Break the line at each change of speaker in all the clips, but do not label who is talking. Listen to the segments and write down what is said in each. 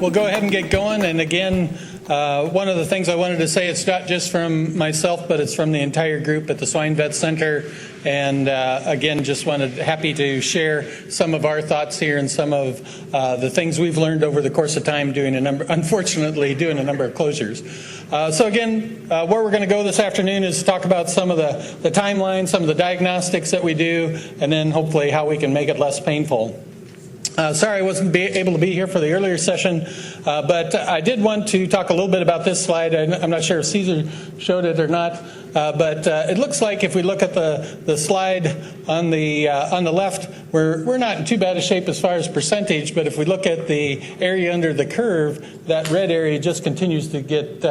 we'll go ahead and get going. And again, one of the things I wanted to say, it's not just from myself, but it's from the entire group at the Swine Vet Center. And again, just happy to share some of our thoughts here and some of the things we've learned over the course of time unfortunately doing a number of closures. So again, where we're going to go this afternoon is talk about some of the timeline, some of the diagnostics that we do, and then hopefully how we can make it less painful. Sorry I wasn't able to be here for the earlier session, but I did want to talk a little bit about this slide. I'm not sure if Caesar showed it or not, but it looks like if we look at the slide on the left, we're not in too bad a shape as far as percentage, but if we look at the area under the curve, that red area just continues to get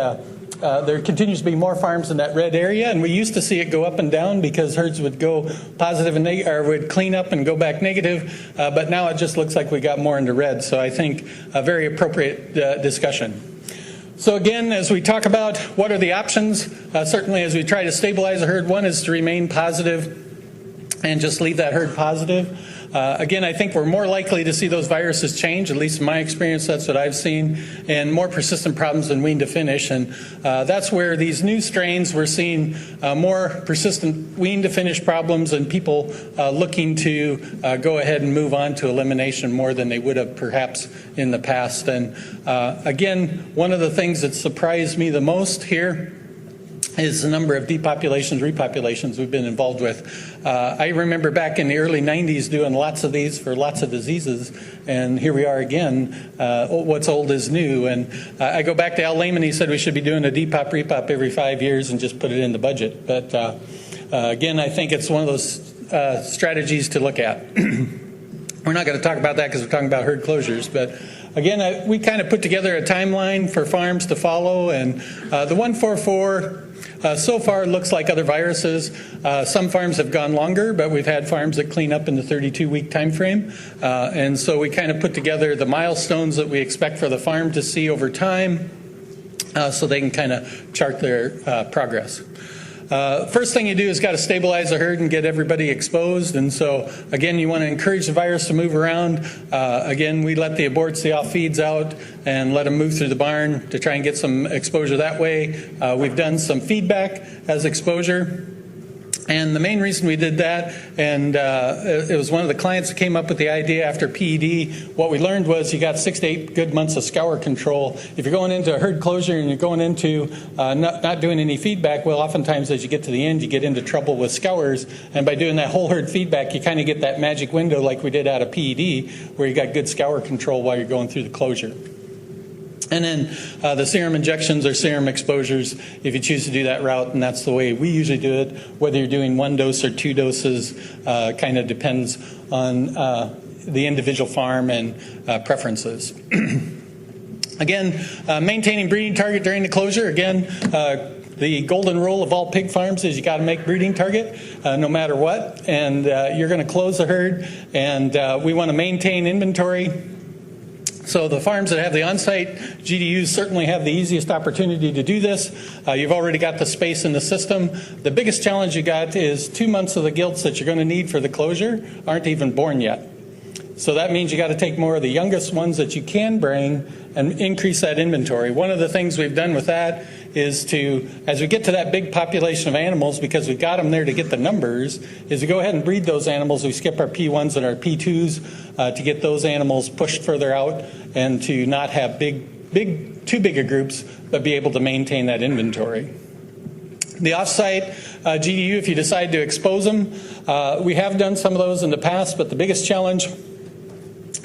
there continues to be more farms in that red area, and we used to see it go up and down because herds would go positive and or would clean up and go back negative, but now it just looks like we got more into red. So I think a very appropriate discussion. So again, as we talk about what are the options, certainly as we try to stabilize a herd, one is to remain positive and just leave that herd positive. Again, I think we're more likely to see those viruses change, at least in my experience, that's what I've seen, and more persistent problems than wean to finish. And that's where these new strains, we're seeing more persistent wean to finish problems and people looking to go ahead and move on to elimination more than they would have perhaps in the past. And again, one of the things that surprised me the most here is the number of depopulations, repopulations we've been involved with. I remember back in the early 90s doing lots of these for lots of diseases, and here we are again. What's old is new. And I go back to Al Lehman, he said we should be doing a depop, repop every 5 years and just put it in the budget. But again, I think it's one of those strategies to look at. We're not going to talk about that because we're talking about herd closures, but again, we kind of put together a timeline for farms to follow, and the 144 so far looks like other viruses. Some farms have gone longer, but we've had farms that clean up in the 32-week time frame. And so we kind of put together the milestones that we expect for the farm to see over time so they can kind of chart their progress. First thing you do is got to stabilize the herd and get everybody exposed. And so, again, you want to encourage the virus to move around. Again, we let the aborts, the off feeds out and let them move through the barn to try and get some exposure that way. We've done some feedback as exposure. And the main reason we did that, and it was one of the clients that came up with the idea after PED, what we learned was you got 6 to 8 good months of scour control. If you're going into a herd closure and you're going into not doing any feedback, well, oftentimes as you get to the end, you get into trouble with scours. And by doing that whole herd feedback, you kind of get that magic window like we did out of PED, where you got good scour control while you're going through the closure. And then the serum injections or serum exposures, if you choose to do that route, and that's the way we usually do it. Whether you're doing 1 dose or 2 doses kind of depends on the individual farm and preferences. Again, maintaining breeding target during the closure. Again, the golden rule of all pig farms is you got to make breeding target no matter what. And you're going to close the herd, and we want to maintain inventory. So the farms that have the on-site GDUs certainly have the easiest opportunity to do this. You've already got the space in the system. The biggest challenge you got is 2 months of the gilts that you're going to need for the closure aren't even born yet. So that means you got to take more of the youngest ones that you can bring and increase that inventory. One of the things we've done with that is to, as we get to that big population of animals, because we've got them there to get the numbers, is to go ahead and breed those animals. We skip our P1s and our P2s to get those animals pushed further out and to not have too big a groups, but be able to maintain that inventory. The off-site GDU, if you decide to expose them, we have done some of those in the past, but the biggest challenge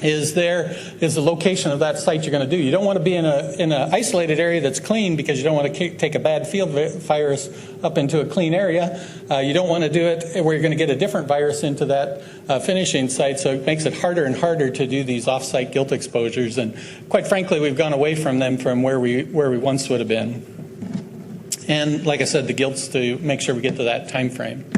is the location of that site you're going to do. You don't want to be in an isolated area that's clean because you don't want to take a bad field virus up into a clean area. You don't want to do it where you're going to get a different virus into that finishing site, so it makes it harder and harder to do these off-site gilt exposures. And quite frankly, we've gone away from them from where we once would have been. And like I said, the gilts to make sure we get to that time frame.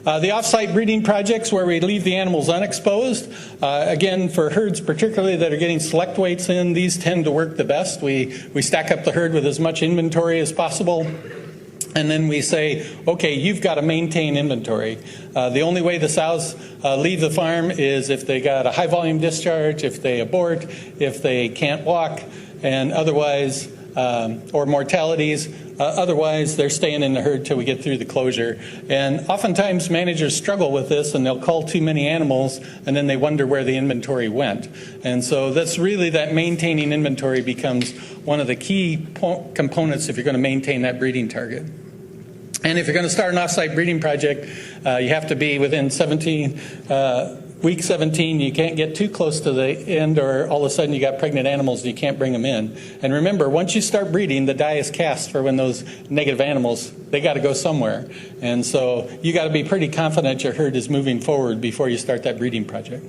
The off-site breeding projects where we leave the animals unexposed, again, for herds particularly that are getting select weights in, these tend to work the best. We stack up the herd with as much inventory as possible. And then we say, okay, you've got to maintain inventory. The only way the sows leave the farm is if they got a high volume discharge, if they abort, if they can't walk, and otherwise, or mortalities. Otherwise, they're staying in the herd till we get through the closure. And oftentimes managers struggle with this, and they'll call too many animals, and then they wonder where the inventory went. And so that's really that maintaining inventory becomes one of the key components if you're going to maintain that breeding target. And if you're going to start an off-site breeding project, you have to be within week 17. You can't get too close to the end, or all of a sudden you got pregnant animals and you can't bring them in. And remember, once you start breeding, the die is cast for when those negative animals, they got to go somewhere. And so you got to be pretty confident your herd is moving forward before you start that breeding project.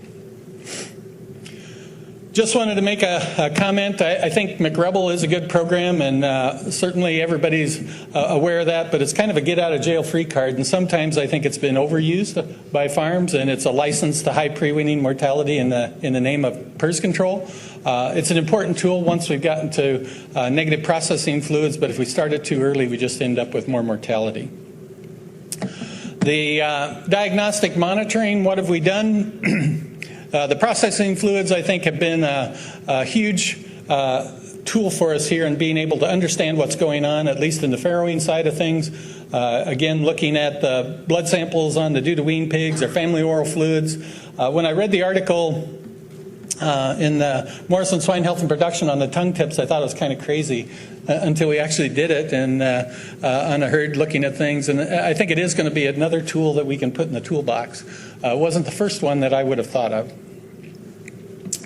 Just wanted to make a comment. I think McRebel is a good program, and certainly everybody's aware of that, but it's kind of a get-out-of-jail-free card, and sometimes I think it's been overused by farms, and it's a license to high pre-weaning mortality in the name of PRRS control. It's an important tool once we've gotten to negative processing fluids, but if we start it too early, we just end up with more mortality. The diagnostic monitoring, what have we done? The processing fluids, I think, have been a huge tool for us here in being able to understand what's going on, at least in the farrowing side of things. Again, looking at the blood samples on the due-to-wean pigs or family oral fluids. When I read the article in the Morrison Swine Health and Production on the tongue tips, I thought it was kind of crazy until we actually did it and on a herd looking at things. And I think it is going to be another tool that we can put in the toolbox. It wasn't the first one that I would have thought of.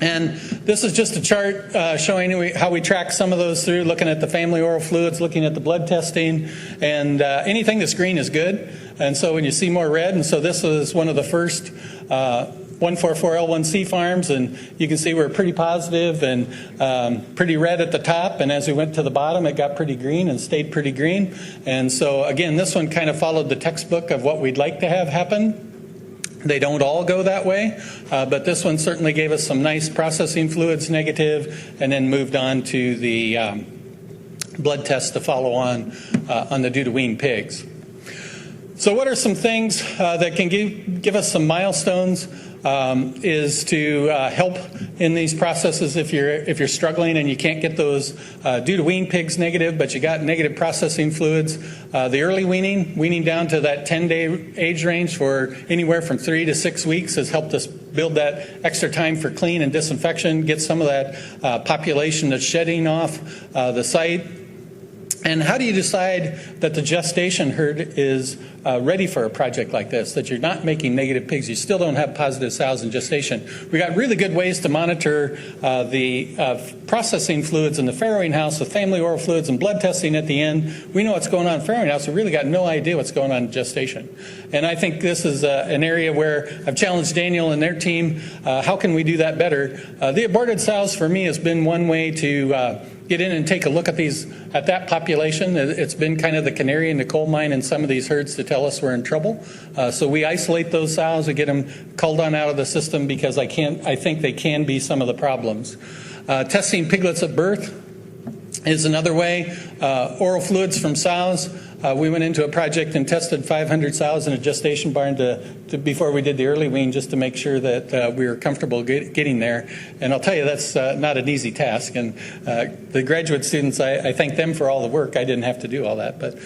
And this is just a chart showing how we track some of those through, looking at the family oral fluids, looking at the blood testing, and anything that's green is good. And so when you see more red, and so this was one of the first 144L1C farms, and you can see we're pretty positive and pretty red at the top, and as we went to the bottom it got pretty green and stayed pretty green. And so again, this one kind of followed the textbook of what we'd like to have happen. They don't all go that way, but this one certainly gave us some nice processing fluids negative, and then moved on to the blood tests to follow on the due-to-wean pigs. So what are some things that can give us some milestones is to help in these processes if you're struggling and you can't get those due-to-wean pigs negative, but you got negative processing fluids. The early weaning down to that 10-day age range for anywhere from 3 to 6 weeks has helped us build that extra time for clean and disinfection, get some of that population that's shedding off the site. And how do you decide that the gestation herd is ready for a project like this, that you're not making negative pigs, you still don't have positive sows in gestation? We got really good ways to monitor the processing fluids in the farrowing house with family oral fluids and blood testing at the end. We know what's going on in farrowing house. We really got no idea what's going on in gestation. And I think this is an area where I've challenged Daniel and their team. How can we do that better? The aborted sows for me has been one way to get in and take a look at that population. It's been kind of the canary in the coal mine in some of these herds to tell us we're in trouble. So we isolate those sows, we get them culled on out of the system because I think they can be some of the problems. Testing piglets at birth is another way. Oral fluids from sows. We went into a project and tested 500 sows in a gestation barn before we did the early wean, just to make sure that we were comfortable getting there. And I'll tell you, that's not an easy task. And the graduate students, I thank them for all the work. I didn't have to do all that. But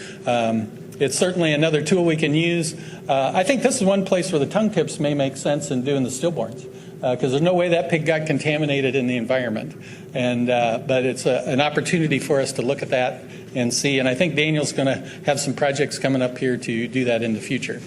it's certainly another tool we can use. I think this is one place where the tongue tips may make sense in doing the stillborns, because there's no way that pig got contaminated in the environment. And but it's an opportunity for us to look at that and see. And I think Daniel's going to have some projects coming up here to do that in the future.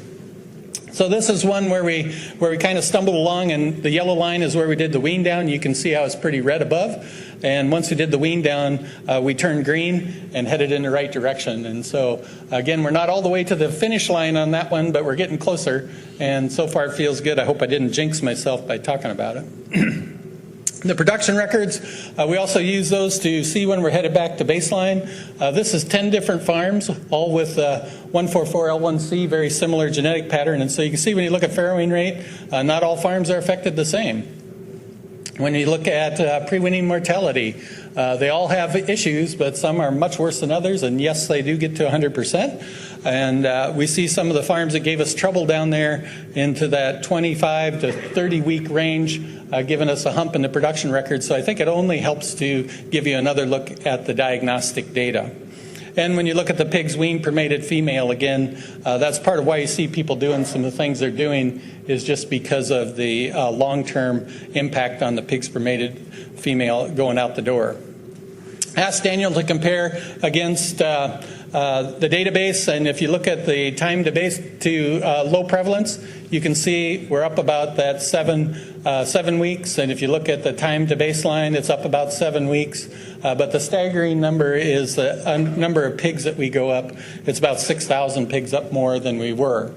So this is one where we kind of stumbled along, and the yellow line is where we did the wean down. You can see how it's pretty red above. And once we did the wean down, we turned green and headed in the right direction. And so, again, we're not all the way to the finish line on that one, but we're getting closer. And so far it feels good. I hope I didn't jinx myself by talking about it. The production records, we also use those to see when we're headed back to baseline. This is 10 different farms, all with 144L1C, very similar genetic pattern. And so you can see when you look at farrowing rate, not all farms are affected the same. When you look at pre-weaning mortality, They all have issues, but some are much worse than others, and yes, they do get to 100%. And we see some of the farms that gave us trouble down there into that 25 to 30 week range, giving us a hump in the production record. So I think it only helps to give you another look at the diagnostic data. And when you look at the pigs weaned per mated female, again, that's part of why you see people doing some of the things they're doing, is just because of the long-term impact on the pigs per mated female going out the door. Asked Daniel to compare against the database, and if you look at the time to base to low prevalence, you can see we're up about that 7 weeks, and if you look at the time to baseline, it's up about 7 weeks. But the staggering number is the number of pigs that we go up. It's about 6,000 pigs up more than we were.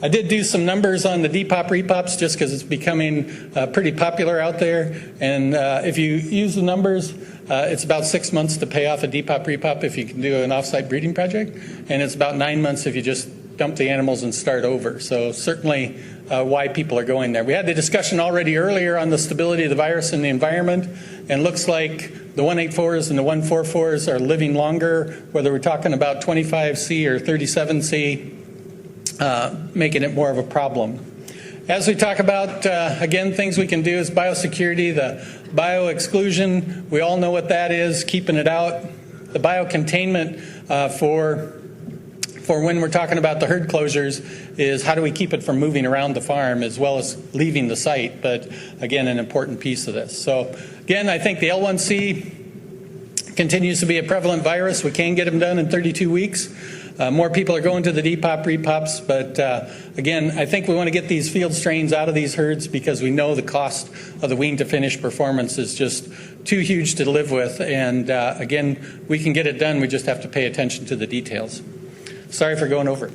I did do some numbers on the depop repops just because it's becoming pretty popular out there. And if you use the numbers, it's about 6 months to pay off a depop repop if you can do an offsite breeding project. And it's about 9 months if you just dump the animals and start over. So certainly why people are going there. We had the discussion already earlier on the stability of the virus in the environment, and looks like the 184s and the 144s are living longer, whether we're talking about 25C or 37C, making it more of a problem. As we talk about, again, things we can do is biosecurity, the bio-exclusion, we all know what that is, keeping it out. The bio-containment for when we're talking about the herd closures is how do we keep it from moving around the farm as well as leaving the site, but again, an important piece of this. So again, I think the L1C continues to be a prevalent virus. We can get them done in 32 weeks. More people are going to the depop repops, but again, I think we want to get these field strains out of these herds because we know the cost of the wean to finish performance is just too huge to live with, and again, we can get it done, we just have to pay attention to the details. Sorry for going over.